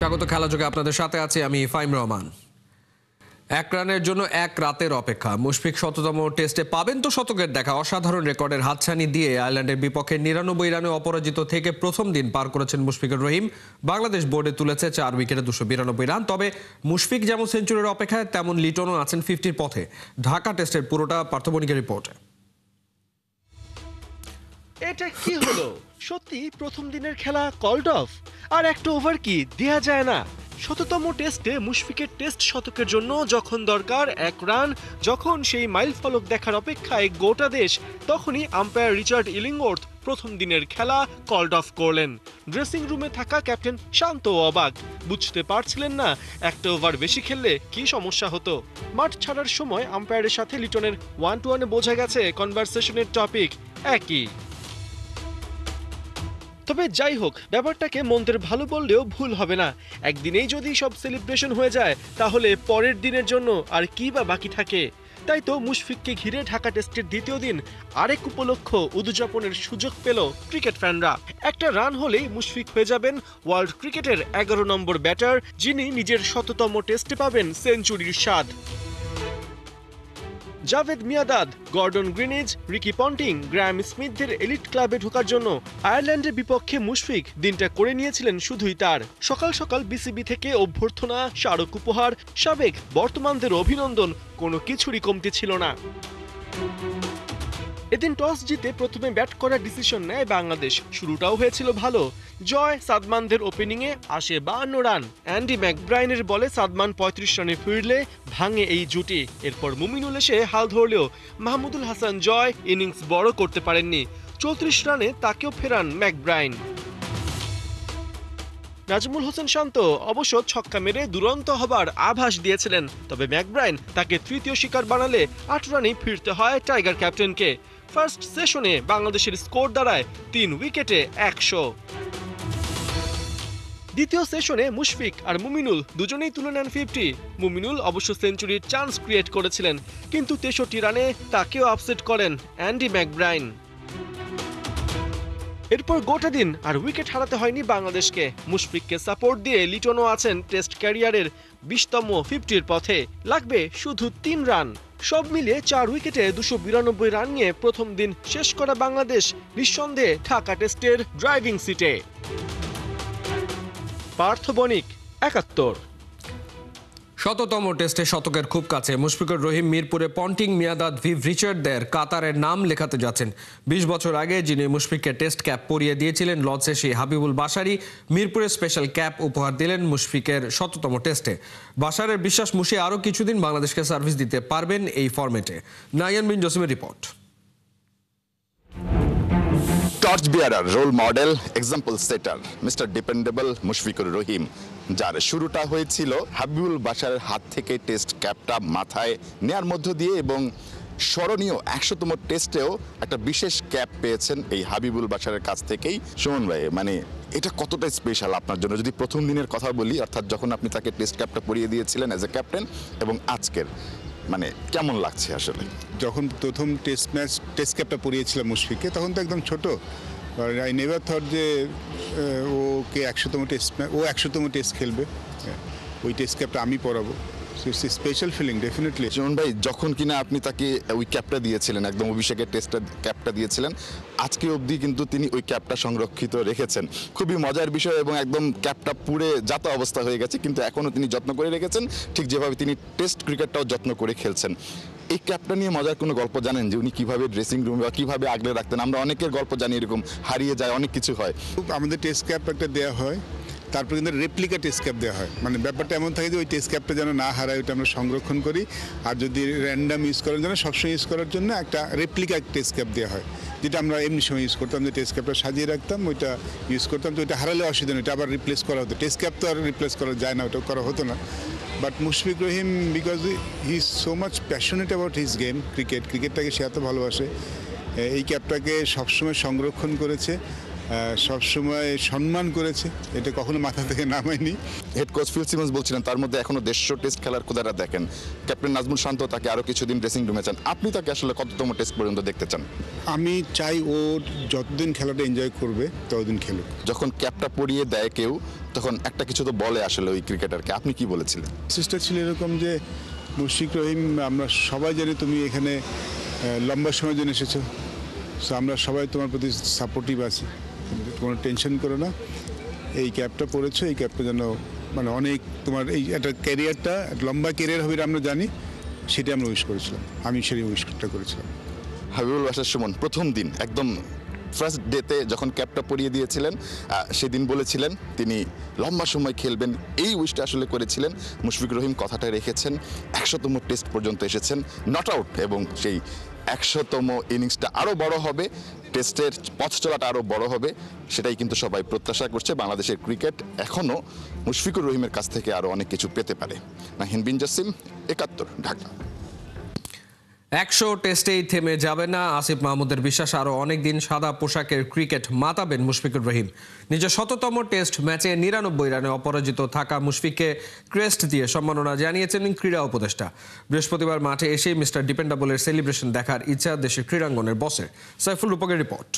স্বাগত খেলাযোগে আপনাদের সাথে আছি আমি ফাইম রহমান। এক রানের জন্য এক রাতের অপেক্ষা। মুশফিক শততম টেস্টে পাবেন তো শতকের দেখা। অসাধারণ রেকর্ডের হাতছানি দিয়ে আয়ারল্যান্ডের বিপক্ষে ৯৯ রানে অপরাজিত থেকে প্রথম দিন পার করেছেন মুশফিকুর রহিম। বাংলাদেশ বোর্ডে তুলেছে ৪ উইকেটে ২৯২ রান। তবে মুশফিক যেমন সেঞ্চুরির অপেক্ষায়, তেমন লিটনও আছেন 50-র পথে। ঢাকা টেস্টের পুরোটা পার্থবণিকের রিপোর্টে। এটা কি হলো? সত্যি প্রথম দিনের খেলা কল্ড অফ? আর একটা ওভার কি দেয়া যায় না? শততম টেস্টে মুশফিকের টেস্ট শতকের জন্য যখন দরকার এক রান, যখন সেই মাইল ফলক দেখার অপেক্ষায় গোটা দেশ, তখনই আম্পায়ার রিচার্ড ইলিংওর্থ প্রথম দিনের খেলা কল্ড অফ করলেন। ড্রেসিং রুমে থাকা ক্যাপ্টেন শান্ত ও অবাক। বুঝতে পারছিলেন না একটা ওভার বেশি খেললে কি সমস্যা হতো। মাঠ ছাড়ার সময় আম্পায়ারের সাথে লিটনের 1-1-এ বোঝা গেছে কনভারসেশনের টপিক একই। তবে যাই হোক, ব্যাপারটাকে মন্দের ভালো বললেও ভুল হবে না। একদিনেই যদি সব সেলিব্রেশন হয়ে যায়, তাহলে পরের দিনের জন্য আর কি বা বাকি থাকে? তাই তো মুশফিককে ঘিরে ঢাকা টেস্টের দ্বিতীয় দিন আরেক উপলক্ষ উদযাপনের সুযোগ পেল ক্রিকেট ফ্যানরা। একটা রান হলেই মুশফিক হয়ে যাবেন ওয়ার্ল্ড ক্রিকেটের 11 নম্বর ব্যাটার, যিনি নিজের শততম টেস্টে পাবেন সেঞ্চুরির স্বাদ। Javed Miandad, Gordon Greenidge, Ricky Ponting, Graeme স্মিথদের এলিট ক্লাবে ঢোকার জন্য আয়ারল্যান্ডের বিপক্ষে মুশফিক দিনটা করে নিয়েছিলেন শুধুই তার। সকাল সকাল বিসিবি থেকে অভ্যর্থনা, স্মারক উপহার, সাবেক বর্তমানদের অভিনন্দন, কোনো কিছুরই কমতি ছিল না। এদিন টস জিতে প্রথমে ব্যাট করার ডিসিশন নেয় বাংলাদেশ। শুরুটাও হয়েছিল ভালো। জয় সাদমানদের ওপেনিংয়ে আসে 52 রান। অ্যান্ডি ম্যাকব্রাইনের বলে সাদমান ৩৫ রানে ফিরলে ভাঙে এই জুটি। এরপর মুমিনুল এসে হাল ধরলেও মাহমুদুল হাসান জয় ইনিংস বড় করতে পারেননি। ৩৪ রানে তাকেও ফেরান ম্যাকব্রাইন। নাজমুল হোসেন শান্ত অবশ্য ছক্কা মেরে দুরন্ত হবার আভাস দিয়েছিলেন, তবে ম্যাকব্রাইন তাকে তৃতীয় শিকার বানালে ৮ রানেই ফিরতে হয় টাইগার ক্যাপ্টেনকে। ফার্স্ট সেশনে বাংলাদেশের স্কোর দাঁড়ায় ৩ উইকেটে ১০০। দ্বিতীয় সেশনে মুশফিক আর মুমিনুল দুজনেই তুলে নেন 50। মুমিনুল অবশ্য সেঞ্চুরির চান্স ক্রিয়েট করেছিলেন, কিন্তু ৬৩ রানে তাকেও আপসেট করেন অ্যান্ডি ম্যাকব্রাইন। এরপর গোটা দিন আর উইকেট হারাতে হয়নি বাংলাদেশকে। মুশফিককে সাপোর্ট দিয়ে লিটনও আছেন টেস্ট ক্যারিয়ারের ২০তম 50-র পথে। লাগবে শুধু ৩ রান। সব মিলিয়ে ৪ উইকেটে ২৯২ রান নিয়ে প্রথম দিন শেষ করা বাংলাদেশ নিঃসন্দেহে ঢাকা টেস্টের ড্রাইভিং সিটে। পার্থ বণিক, ৭১। শততম টেস্টে শতকের খুব কাছে মুশফিকুর রহিম মিরপুরে পন্টিং, মিয়াঁদাদ, ভিভ রিচার্ডদের কাতারের নাম লেখাতে যাচ্ছেন। ২০ বছর আগে যিনি মুশফিককে টেস্ট ক্যাপ পরিয়ে দিয়েছিলেন লর্ডসে, সেই হাবিবুল বাশারি মিরপুরে স্পেশাল ক্যাপ উপহার দিলেন মুশফিকের শততম টেস্টে। বাশারের বিশ্বাস মুশি আরও কিছুদিন বাংলাদেশকে সার্ভিস দিতে পারবেন এই ফরম্যাটে। নাইয়ান বিন জসিমের report. Torch bearer, role model, example সেটার মিস্টার ডিপেন্ডেবল মুশফিকুর রহিম, যার শুরুটা হয়েছিল হাবিবুল বাশারের হাত থেকে টেস্ট ক্যাপটা মাথায় নেয়ার মধ্য দিয়ে, এবং স্মরণীয় ১০০তম টেস্টেও একটা বিশেষ ক্যাপ পেয়েছেন এই হাবিবুল বাশারের কাছ থেকেই। সুমন ভাই, মানে এটা কতটা স্পেশাল আপনার জন্য? যদি প্রথম দিনের কথা বলি, অর্থাৎ যখন আপনি তাকে টেস্ট ক্যাপটা পরিয়ে দিয়েছিলেন অ্যাজ এ ক্যাপ্টেন, এবং আজকের মানে কেমন লাগছে আসলে? যখন প্রথম টেস্ট ক্যাপটা পরিয়েছিলাম মুশফিককে, তখন তো একদম ছোট। আই নেভার থট যে ওকে ১০০তম টেস্ট খেলবে। ওই টেস্ট ক্যাপটা আমি পরাবো। Special feeling definitely. সুমন ভাই, যখন কিনা আপনি তাকে ওই ক্যাপটা দিয়েছিলেন, একদম অভিষেকের টেস্টের ক্যাপটা দিয়েছিলেন, আজকে অবধি কিন্তু তিনি ওই ক্যাপটা সংরক্ষিত রেখেছেন। খুবই মজার বিষয়, এবং একদম ক্যাপটা পুড়ে যাতা অবস্থা হয়ে গেছে, কিন্তু এখনও তিনি যত্ন করে রেখেছেন, ঠিক যেভাবে তিনি টেস্ট ক্রিকেটটাও যত্ন করে খেলছেন। এই ক্যাপটা নিয়ে মজার কোনো গল্প জানেন যে উনি কিভাবে ড্রেসিং রুমে বা কিভাবে আগলে রাখতেন? আমরা অনেকের গল্প জানি, এরকম হারিয়ে যায়, অনেক কিছু হয়। আমাদের টেস্ট ক্যাপ একটা দেওয়া হয়, তারপর কিন্তু রেপ্লিকা টেস্ট ক্যাপ দেওয়া হয়। মানে ব্যাপারটা এমন থাকে যে ওই টেস্ট ক্যাপটা যেন না হারায়, ওইটা আমরা সংরক্ষণ করি। আর যদি র্যান্ডাম ইউজ করার জন্য, সবসময় ইউজ করার জন্য একটা রেপ্লিকা টেস্ট ক্যাপ দেওয়া হয়, যেটা আমরা এমনি সময় ইউজ করতাম, যে টেস্ট ক্যাপটা সাজিয়ে রাখতাম, ওইটা ইউজ করতাম। তো ওইটা হারালে অসুবিধা নেই, ওইটা আবার রিপ্লেস করা হতো। টেস্ট ক্যাপ তো আর রিপ্লেস করা যায় না, ওটা করা হতো না। But Mushfiq Rahim, because he is so much passionate about his game, ক্রিকেটটাকে সে এত ভালোবাসে, এই ক্যাপটাকে সবসময় সংরক্ষণ করেছে। সবসময় সম্মান করেছে, এটা কখনো মাথা থেকে নামায়নি। হেড কোচ ফিল সিমন্স বলছিলেন তার মধ্যে এখনো 150 টেস্ট খেলার ক্ষুধাটা দেখেন। ক্যাপ্টেন নাজমুল শান্ত তাকে আরো কিছুদিন ড্রেসিং রুমে চান। আপনি তাকে আসলে কততম টেস্ট পর্যন্ত দেখতে চান? আমি চাই ও যতদিন খেলাটা এনজয় করবে ততদিন খেলুক। যখন ক্যাপটা পরিয়ে দেয় কেউ তখন একটা কিছু তো বলে আসলে ওই ক্রিকেটারকে, আপনি কি বলেছিলেন? সিস্টার ছিল এরকম যে মুশফিক রহিম, আমরা সবাই জানি তুমি এখানে লম্বা সময়ের জন্য এসেছো, সো আমরা সবাই তোমার প্রতি সাপোর্টিভ আছি, কোনো টেনশন করো না। এই ক্যাপটা পরেছো, এই ক্যাপটা যেন মানে অনেক তোমার এই একটা ক্যারিয়ারটা লম্বা ক্যারিয়ার হবে আমরা জানি, সেটা আমরা উইশ করেছিলাম, আমি সেই উইশটা করেছিলাম। হাবিবুল বাশার সুমন প্রথম দিন একদম ফার্স্ট ডেতে যখন ক্যাপটা পরিয়ে দিয়েছিলেন সেদিন বলেছিলেন তিনি লম্বা সময় খেলবেন, এই উইশটা আসলে করেছিলেন। মুশফিকুর রহিম কথাটা রেখেছেন, 100তম টেস্ট পর্যন্ত এসেছেন নট আউট, এবং সেই 100তম ইনিংসটা আরও বড় হবে, টেস্টের পথ চলাটা আরও বড় হবে, সেটাই কিন্তু সবাই প্রত্যাশা করছে। বাংলাদেশের ক্রিকেট এখনও মুশফিকুর রহিমের কাছ থেকে আরও অনেক কিছু পেতে পারে। নাহিন বিন জাসিম, ৭১, ঢাকা। 100 টেস্টেই থেমে যাবে না আসিফ মাহমুদের বিশ্বাস, আরও অনেকদিন সাদা পোশাকের ক্রিকেট মাতাবেন মুশফিকুর রহিম। নিজের 100তম টেস্ট ম্যাচে 99 রানে অপরাজিত থাকা মুশফিককে ক্রেস্ট দিয়ে সম্মাননা জানিয়েছেন ক্রীড়া উপদেষ্টা। বৃহস্পতিবার মাঠে এসেই মিস্টার ডিপেন্ডেবলের সেলিব্রেশন দেখার ইচ্ছা দেশের ক্রীড়াঙ্গনের বসের। সাইফুল রূপকের রিপোর্ট।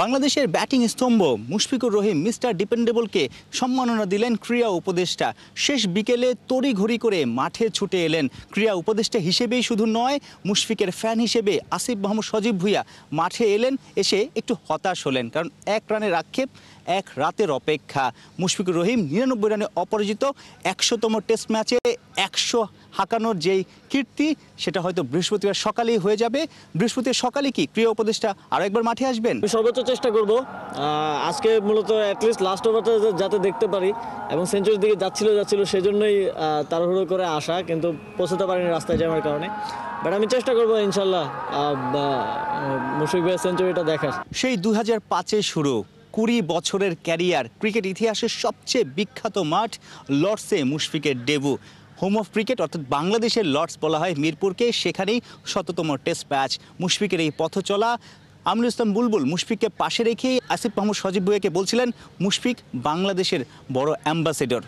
বাংলাদেশের ব্যাটিং স্তম্ভ মুশফিকুর রহিম মিস্টার ডিপেন্ডেবলকে সম্মাননা দিলেন ক্রীড়া উপদেষ্টা। শেষ বিকেলে তড়িঘড়ি করে মাঠে ছুটে এলেন ক্রীড়া উপদেষ্টা হিসেবেই শুধু নয়, মুশফিকের ফ্যান হিসেবে আসিফ মাহমুদ সজীব ভুঁইয়া মাঠে এলেন, এসে একটু হতাশ হলেন, কারণ 1 রানের আক্ষেপ, 1 রাতের অপেক্ষা। মুশফিকুর রহিম 99 রানে অপরাজিত 100তম টেস্ট ম্যাচে 100 হাঁকানোর যেই কীর্তি, সেটা হয়তো বৃহস্পতিবার সকালেই হয়ে যাবে। বৃহস্পতিবার সকালে কি ক্রীড়া উপদেষ্টা আরও একবার মাঠে আসবেন? সর্বোচ্চ চেষ্টা করব আজকে, মূলত অ্যাটলিস্ট লাস্ট ওভারটা যাতে দেখতে পারি, এবং সেঞ্চুরির দিকে যাচ্ছিল সেজন্যই তাড়াহুড়ো করে আসা, কিন্তু পৌঁছতে পারিনি রাস্তায় জ্যামের কারণে। বাট আমি চেষ্টা করবো ইনশাল্লাহ মুশফিক ভাইয়ের সেঞ্চুরিটা দেখার। সেই 2005-এ শুরু 20 বছরের ক্যারিয়ার, ক্রিকেট ইতিহাসের সবচেয়ে বিখ্যাত মাঠ লর্ডসে মুশফিকের ডেবু। হোম অফ ক্রিকেট অর্থাৎ বাংলাদেশের লর্ডস বলা হয় মিরপুরকে, সেখানেই 100তম টেস্ট ম্যাচ। মুশফিকের এই পথ চলা, আমিনুল ইসলাম বুলবুল মুশফিককে পাশে রেখেই আসিফ মাহমুদ সজীব ভুঁইয়াকে বলছিলেন মুশফিক বাংলাদেশের বড় অ্যাম্বাসেডর।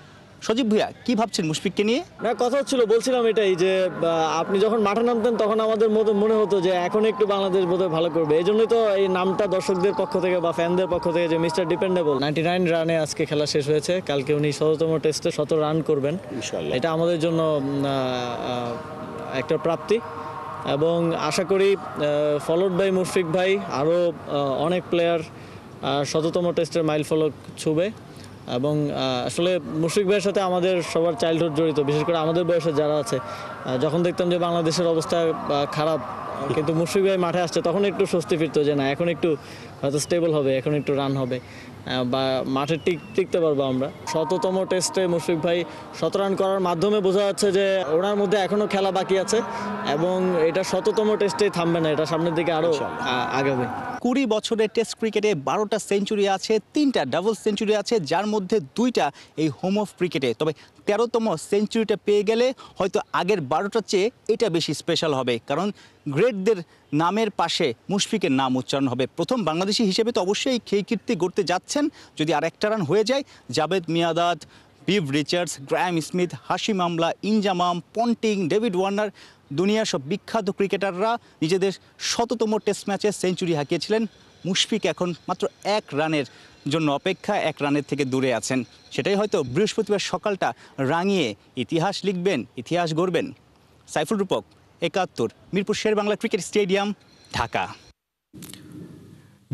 সজীব ভুঁইয়া কি ভাবছেন মুশফিককে নিয়ে? না, কথা হচ্ছিল, বলছিলাম এটাই যে আপনি যখন মাঠে নামতেন তখন আমাদের মনে হতো যে এখন একটু বাংলাদেশ বোধহয় ভালো করবে। এই জন্যই তো এই নামটা দর্শকদের পক্ষ থেকে বা ফ্যানদের পক্ষ থেকে, যে মিস্টার ডিপেন্ডেবল। 99 রানে আজকে খেলা শেষ হয়েছে, কালকে উনি 100তম টেস্টে 100 রান করবেন, এটা আমাদের জন্য একটা প্রাপ্তি। এবং আশা করি ফলোড বাই মুশফিক ভাই আরও অনেক প্লেয়ার 100তম টেস্টের মাইল ফলক ছুবে। এবং আসলে মুশফিক ভাইয়ের সাথে আমাদের সবার চাইল্ডহুড জড়িত, বিশেষ করে আমাদের বয়সে যারা আছে। যখন দেখতাম যে বাংলাদেশের অবস্থা খারাপ, কিন্তু মুশফিক ভাই মাঠে আসছে, তখন একটু স্বস্তি ফিরতো যে না, এখন একটু হয়তো স্টেবল হবে, এখন একটু রান হবে, বা মাঠে টিকতে পারবো আমরা। 100তম টেস্টে মুশফিক ভাই 100 রান করার মাধ্যমে বোঝা যাচ্ছে যে ওনার মধ্যে এখনও খেলা বাকি আছে, এবং এটা 100তম টেস্টেই থামবে না, এটা সামনের দিকে আরও আগাবে। 20 বছরের টেস্ট ক্রিকেটে 12টা সেঞ্চুরি আছে, 3টা ডাবল সেঞ্চুরি আছে, যার মধ্যে 2টা এই হোম অফ ক্রিকেটে। তবে 13তম সেঞ্চুরিটা পেয়ে গেলে হয়তো আগের 12টার চেয়ে এটা বেশি স্পেশাল হবে, কারণ গ্রেটদের নামের পাশে মুশফিকের নাম উচ্চারণ হবে। প্রথম বাংলাদেশি হিসেবে তো অবশ্যই সেই কীর্তি গড়তে যাচ্ছেন। যদি আরেকটা রান হয়ে যায়, জাভেদ মিয়াঁদাদ, বিভ রিচার্ডস, গ্রায়াম স্মিথ, হাশিম আমলা, ইনজামাম, পন্টিং, ডেভিড ওয়ার্নার, দুনিয়ার সব বিখ্যাত ক্রিকেটাররা নিজেদের 100তম টেস্ট ম্যাচে সেঞ্চুরি হাঁকিয়েছিলেন। মুশফিক এখন মাত্র 1 রানের জন্য অপেক্ষা, 1 রানের থেকে দূরে আছেন। সেটাই হয়তো বৃহস্পতিবার সকালটা রাঙিয়ে ইতিহাস লিখবেন, ইতিহাস গড়বেন। সাইফুল রূপক, 71, মিরপুর শেরেবাংলা ক্রিকেট স্টেডিয়াম, ঢাকা।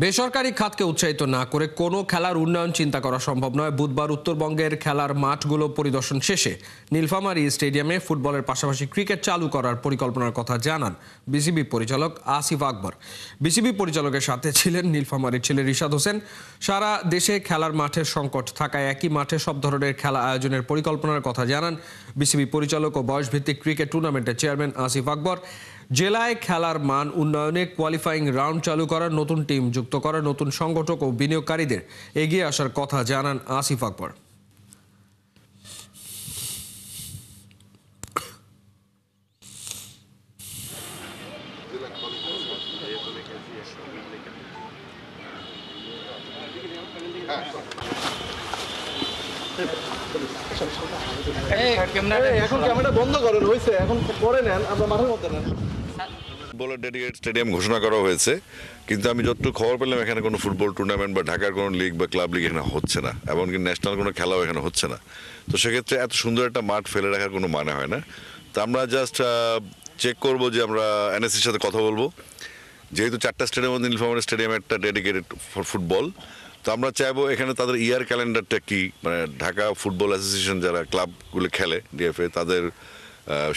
বেসরকারি খাতকে উৎসাহিত না করে কোনো খেলার উন্নয়ন চিন্তা করা সম্ভব নয়। বুধবার উত্তরবঙ্গের খেলার মাঠগুলো পরিদর্শন শেষে নীলফামারী স্টেডিয়ামে ফুটবলের পাশাপাশি ক্রিকেট চালু করার পরিকল্পনার কথা জানান বিসিবি পরিচালক আসিফ আকবর। বিসিবি পরিচালকের সাথে ছিলেন নীলফামারীর ছেলে রিশাদ হোসেন। সারা দেশে খেলার মাঠের সংকট থাকায় একই মাঠে সব ধরনের খেলা আয়োজনের পরিকল্পনার কথা জানান বিসিবি পরিচালক ও বয়সভিত্তিক ক্রিকেট টুর্নামেন্টের চেয়ারম্যান আসিফ আকবর। জেলায় খেলার মান উন্নয়নে কোয়ালিফাইং রাউন্ড চালু করার, নতুন টিম যুক্ত করার, নতুন সংগঠক ও বিনিয়োগকারীদের এগিয়ে আসার কথা জানান আসিফ আকবর। এখন ক্যামেরা বন্ধ করেন, হয়েছে, এখন করে নেন, আপনার মাথার মধ্যে নেন। ফুটবলের ডেডিকেটেড স্টেডিয়াম ঘোষণা করা হয়েছে, কিন্তু আমি যতটুকু খবর পেলাম এখানে কোনো ফুটবল টুর্নামেন্ট বা ঢাকার কোনো লিগ বা ক্লাব লিগ এখানে হচ্ছে না, এমনকি ন্যাশনাল কোনো খেলাও এখানে হচ্ছে না। তো সেক্ষেত্রে এত সুন্দর একটা মাঠ ফেলে রাখার কোনো মানে হয় না। তো আমরা জাস্ট চেক করব যে আমরা এনএসসির সাথে কথা বলবো, যেহেতু 4টা স্টেডিয়াম নীলফামারী স্টেডিয়াম একটা ডেডিকেটেড ফর ফুটবল। তো আমরা চাইবো এখানে তাদের ইয়ার ক্যালেন্ডারটা কি, মানে ঢাকা ফুটবল অ্যাসোসিয়েশন যারা ক্লাবগুলো খেলে ডিএফএ, তাদের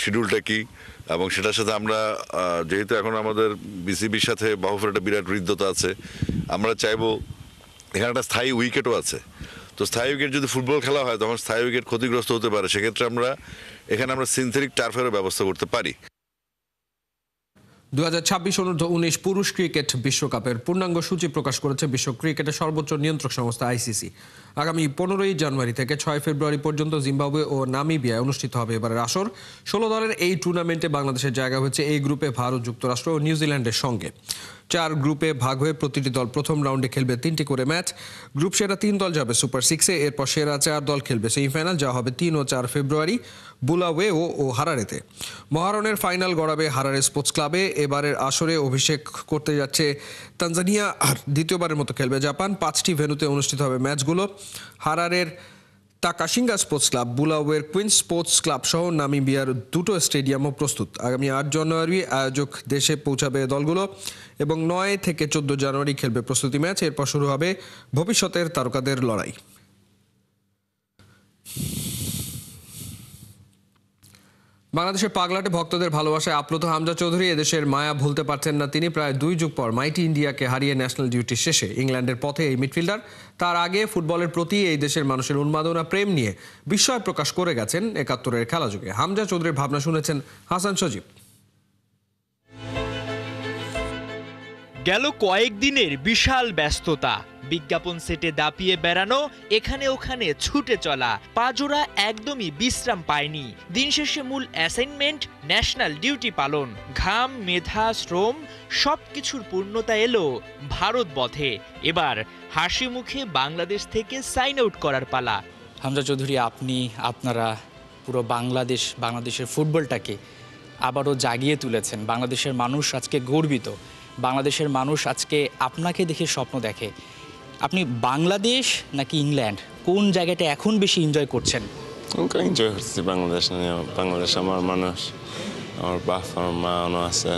শিডিউলটা কি, এবং সেটার সাথে আমরা যেহেতু এখন আমাদের বিসিবির সাথে বাহুফের একটা বিরাট হৃদ্যতা আছে, আমরা চাইবো এখানে একটা স্থায়ী উইকেটও আছে। তো স্থায়ী উইকেট যদি ফুটবল খেলা হয় তখন স্থায়ী উইকেট ক্ষতিগ্রস্ত হতে পারে, সেক্ষেত্রে আমরা এখানে সিনথেটিক টার্ফেরও ব্যবস্থা করতে পারি। 2026 অনূর্ধ্ব-19 পুরুষ ক্রিকেট বিশ্বকাপের পূর্ণাঙ্গ সূচি প্রকাশ করেছে বিশ্ব ক্রিকেটের সর্বোচ্চ নিয়ন্ত্রক সংস্থা আইসিসি। আগামী 15 জানুয়ারি থেকে 6 ফেব্রুয়ারি পর্যন্ত জিম্বাবুয়ে ও নামিবিয়ায় অনুষ্ঠিত হবে এবারের আসর। 16 দলের এই টুর্নামেন্টে বাংলাদেশের জায়গা হচ্ছে এই গ্রুপে ভারত, যুক্তরাষ্ট্র ও নিউজিল্যান্ডের সঙ্গে। 4 গ্রুপে ভাগ হয়ে প্রতিটি দল প্রথম রাউন্ডে খেলবে 3টি করে ম্যাচ। গ্রুপ সেরা 3 দল যাবে সুপার 6-এ, এরপর সেরা 4 দল খেলবে সেমিফাইনাল, যা হবে 3 ও 4 ফেব্রুয়ারি বুলাওয়ে ও হারারেতে। মহারণের ফাইনাল গড়াবে হারারে স্পোর্টস ক্লাবে। এবারের আসরে অভিষেক করতে যাচ্ছে তানজানিয়া, আর দ্বিতীয়বারের মতো খেলবে জাপান। 5টি ভেন্যুতে অনুষ্ঠিত হবে ম্যাচগুলো। হারারের তাকাশিঙ্গা স্পোর্টস ক্লাব, বুলাওয়ের কুইন্স স্পোর্টস ক্লাব সহ নামিবিয়ার 2টো স্টেডিয়ামও প্রস্তুত। আগামী 8 জানুয়ারি আয়োজক দেশে পৌঁছাবে দলগুলো এবং 9 থেকে 14 জানুয়ারি খেলবে প্রস্তুতি ম্যাচ। এরপর শুরু হবে ভবিষ্যতের তারকাদের লড়াই। বাংলাদেশের পাগলাটে ভক্তদের ভালোবাসায় আপ্লুত হামজা চৌধুরী এদেশের মায়া ভুলতে পারছেন না তিনি। প্রায় 2 যুগ পর মাইটি ইন্ডিয়াকে হারিয়ে ন্যাশনাল ডিউটি শেষে ইংল্যান্ডের পথে এই মিডফিল্ডার। তার আগে ফুটবলের প্রতি এই দেশের মানুষের উন্মাদনা, প্রেম নিয়ে বিস্ময় প্রকাশ করে গেছেন 71-এর খেলা যুগে। হামজা চৌধুরীর ভাবনা শুনেছেন হাসান সজীব। গেল কয়েকদিনের বিশাল ব্যস্ততা, বিজ্ঞাপন সেটে দাপিয়ে বেড়ানো, এখানে ওখানে ছুটে চলা, পাজোরা একদমই বিশ্রাম পায়নি। দিন শেষে মূল অ্যাসাইনমেন্ট ন্যাশনাল ডিউটি পালন। ঘাম, মেধা, শ্রম সবকিছুর পূর্ণতা এলো ভারত বধে। এবার হাসি মুখে বাংলাদেশ থেকে সাইন আউট করার পালা। হামজা চৌধুরী, আপনারা পুরো বাংলাদেশের ফুটবলটাকে আবারও জাগিয়ে তুলেছেন। বাংলাদেশের মানুষ আজকে গর্বিত। বাংলাদেশের মানুষ আজকে আপনাকে দেখে স্বপ্ন দেখে। আপনি বাংলাদেশ নাকি ইংল্যান্ড, কোন জায়গাটা এখন বেশি এনজয় করছেন? এনজয় করছি বাংলাদেশ নিয়ে। বাংলাদেশ আমার মানুষ, আমার বাপ আমার মা আছে,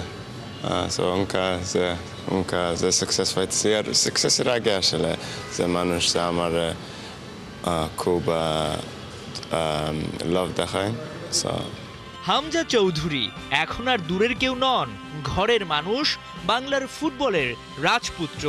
যে সাকসেস পাইতেছি। আর সাকসেসের আগে আসলে যে মানুষ আমার খুব লাভ দেখায়। হামজা চৌধুরী এখন আর দূরের কেউ নন, ঘরের মানুষ, বাংলার ফুটবলের রাজপুত্র।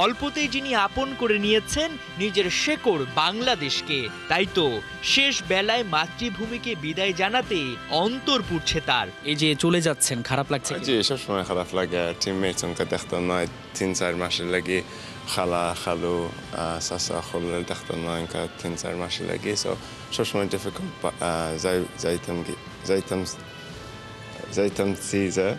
অল্পতেই যিনি আপন করে নিয়েছেন নিজের শেকড় বাংলাদেশকে। তাই তো শেষ বেলায় মাতৃভূমিকে বিদায় জানাতে অন্তর পুড়ছে তার। এই যে চলে যাচ্ছেন, খারাপ লাগছে? জি, সবসময় খারাপ লাগে। টিমমেটসকে দেখতে নয় 3-4 মাসের লাগে, খালা খালু চাচা খোলের দেখতে নয় 3-4 মাসের লাগে। সবসময় ডিফিকাল্ট যাইতাম সিজা,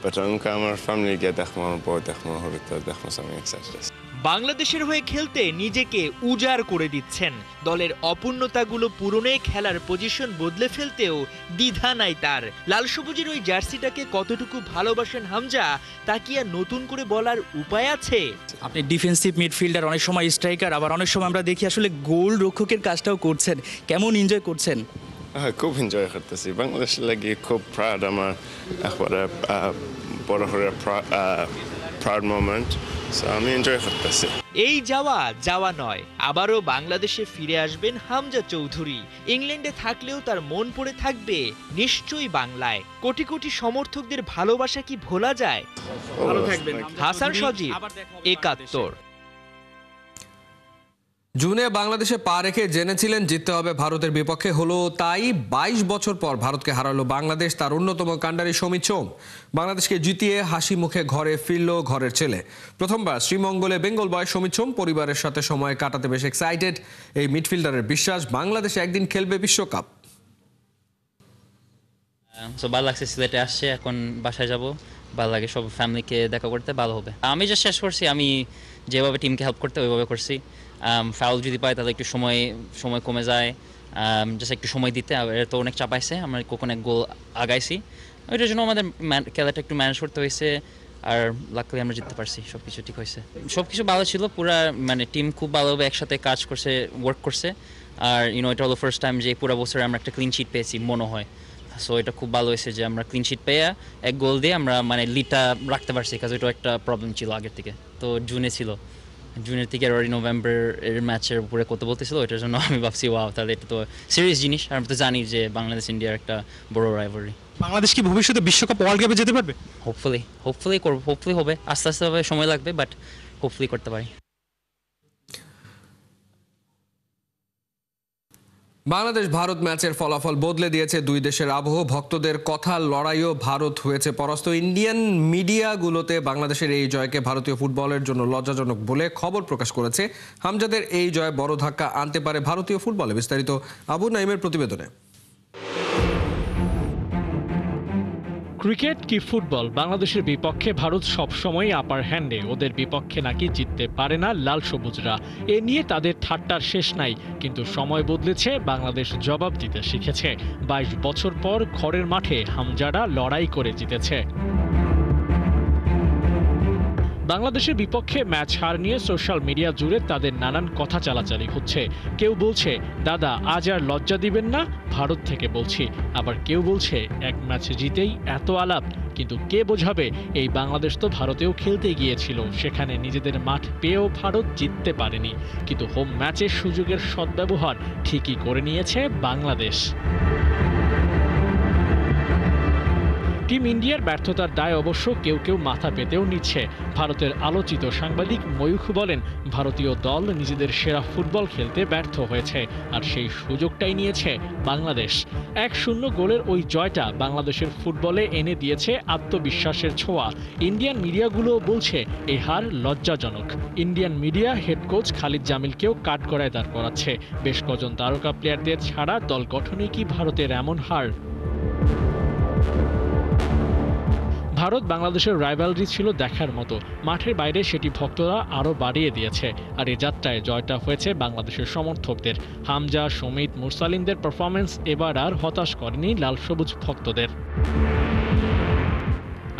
বাট আমার ফ্যামিলি গিয়ে দেখবো, আমার বউ দেখবো, হবিতা দেখবো, আমি এক্সাইটেড। বাংলাদেশের হয়ে খেলতে নিজেকে উজাড় করে দিচ্ছেন। দলের অপূর্ণতাগুলো পূরণে খেলার পজিশন বদলে ফেলতেও দ্বিধা নাই তার। লাল সবুজের ওই জার্সিটাকে কতটুকু ভালোবাসেন হামজা, তা কি আর নতুন করে বলার উপায় আছে? আপনি ডিফেন্সিভ মিডফিল্ডার, অনেক সময় স্ট্রাইকার, আবার অনেক সময় আমরা দেখি আসলে গোল রক্ষকের কাজটাও করছেন। কেমন এনজয় করছেন? খুব এনজয় করতেছি। বাংলাদেশের লাগে খুব প্রাউড, আমার একবারে বড় করে প্রাউড মোমেন্ট। আমি এনজয় করতেছি। এই যাওয়া নয়, আবারও বাংলাদেশে ফিরে আসবেন হামজা চৌধুরী। ইংল্যান্ডে থাকলেও তার মন পড়ে থাকবে নিশ্চয়ই বাংলায়। কোটি কোটি সমর্থকদের ভালোবাসা কি ভোলা যায়? ভালো থাকবেন। হাসান সজীব, 71। জুনে বাংলাদেশে পা রেখে জেনেছিলেন জিততে হবে ভারতের বিপক্ষে, হলো তাই। 22 বছর পর ভারতকে হারালো বাংলাদেশ, তার অন্যতম কাণ্ডারি সমিত সোম। বাংলাদেশকে জিতিয়ে হাসি মুখে ঘরে ফিরল ঘরের ছেলে। প্রথমবার শ্রীমঙ্গলে বেঙ্গল বয় সমিত সোম পরিবারের সাথে সময় কাটাতে বেশ এক্সাইটেড। এই মিডফিল্ডারের বিশ্বাস, বাংলাদেশ একদিন খেলবে বিশ্বকাপ। ভালো লাগছে, সিলেটে আসছে, এখন বাসায় যাব, ভালো লাগে, সব ফ্যামিলিকে দেখা করতে ভালো হবে। আমি যা শেষ করছি, আমি যেভাবে টিমকে হেল্প করতে ওইভাবে করছি। ফাউল যদি পাই তাহলে একটু সময় কমে যায়, জাস্ট একটু সময় দিতে। এর তো অনেক চাপাইছে, আমরা কখন এক গোল আগাইছি, ওইটার জন্য আমাদের খেলাটা একটু ম্যানেজ করতে হয়েছে। আর লাকলি আমরা জিততে পারছি, সব কিছু ঠিক হয়েছে, সব কিছু ভালো ছিল। পুরা মানে টিম খুব ভালোভাবে একসাথে কাজ করছে, ওয়ার্ক করছে। আর এটা হলো ফার্স্ট টাইম যে পুরো বছরে আমরা একটা ক্লিন শিট পেয়েছি মনে হয়। সো এটা খুব ভালো হয়েছে যে আমরা ক্লিন শিট পেয়ে এক গোল দিয়ে আমরা মানে লিডটা রাখতে পারছি, কাজ ওইটা একটা প্রবলেম ছিল আগের থেকে। তো জুনের থেকে অলরেডি নভেম্বর এর ম্যাচের উপরে কত বলতেছিল, ওইটার জন্য আমি ভাবছি ওয়াও, তাহলে এটা তো সিরিয়াস জিনিস। আর আমরা তো জানি যে বাংলাদেশ ইন্ডিয়ার একটা বড় রাইভালরি। বাংলাদেশ কি ভবিষ্যতে বিশ্বকাপ ওয়ার্ল্ড কাপে যেতে পারবে? হোপফুলি হবে, আস্তে আস্তে হবে, সময় লাগবে, বাট হোপফুলি করতে পারি। বাংলাদেশ ভারত ম্যাচের ফলাফল বদলে দিয়েছে দুই দেশের আবহ। ভক্তদের কথার লড়াইও ভারত হয়েছে পরাস্ত। ইন্ডিয়ান মিডিয়াগুলোতে বাংলাদেশের এই জয়কে ভারতীয় ফুটবলের জন্য লজ্জাজনক বলে খবর প্রকাশ করেছে। হামজাদের এই জয় বড় ধাক্কা আনতে পারে ভারতীয় ফুটবলে। বিস্তারিত আবু নাইমের প্রতিবেদনে। ক্রিকেট কি ফুটবল, বাংলাদেশের বিপক্ষে ভারত সবসময় আপার হ্যান্ডে। ওদের বিপক্ষে নাকি জিততে পারে না লাল সবুজরা। এ নিয়ে তাদের ঠাট্টার শেষ নাই, কিন্তু সময় বদলেছে, বাংলাদেশ জবাব দিতে শিখেছে। 22 বছর পর ঘরের মাঠে হামজারা লড়াই করে জিতেছে। বাংলাদেশের বিপক্ষে ম্যাচ হার নিয়ে সোশ্যাল মিডিয়া জুড়ে তাদের নানান কথা চালাচালি হচ্ছে। কেউ বলছে, দাদা আজ আর লজ্জা দিবেন না, ভারত থেকে বলছি। আবার কেউ বলছে, এক ম্যাচ জিতেই এত আলাপ। কিন্তু কে বোঝাবে, এই বাংলাদেশ তো ভারতেও খেলতে গিয়েছিল, সেখানে নিজেদের মাঠ পেয়েও ভারত জিততে পারেনি। কিন্তু হোম ম্যাচের সুযোগের সদ্ব্যবহার ঠিকই করে নিয়েছে বাংলাদেশ। টিম ইন্ডিয়ার ব্যর্থতার দায় অবশ্য কেউ কেউ মাথা পেতেও নিচ্ছে। ভারতের আলোচিত সাংবাদিক ময়ূখ বলেন, ভারতীয় দল নিজেদের সেরা ফুটবল খেলতে ব্যর্থ হয়েছে, আর সেই সুযোগটাই নিয়েছে বাংলাদেশ। 1-0 গোলের ওই জয়টা বাংলাদেশের ফুটবলে এনে দিয়েছে আত্মবিশ্বাসের ছোঁয়া। ইন্ডিয়ান মিডিয়াগুলোও বলছে এই হার লজ্জাজনক। Indian media head coach Khalid জামিলকেও কাঠগড়ায় দাঁড় করাচ্ছে। বেশ কজন তারকা প্লেয়ারদের ছাড়া দল গঠনে কি ভারতের এমন হার? ভারত বাংলাদেশের রাইভালরি ছিল দেখার মতো। মাঠের বাইরে সেটি ভক্তরা আরও বাড়িয়ে দিয়েছে। আর এই যাত্রায় জয়টা হয়েছে বাংলাদেশের সমর্থকদের। হামজা, সুমিত, মুরসালিনদের পারফরমেন্স এবার আর হতাশ করেনি লাল সবুজ ভক্তদের।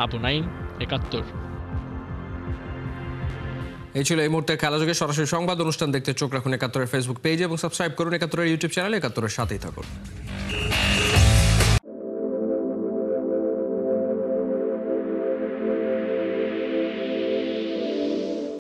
আবু নাইম, ৭১। এই ছিল এই মুহূর্তে খেলাযোগে সরাসরি সংবাদ অনুষ্ঠান দেখতে চোখ রাখুন ৭১-এর ফেসবুক পেজে এবং সাবস্ক্রাইব করুন ৭১-এর ইউটিউব চ্যানেলে। ৭১-এর সাথেই থাকুন।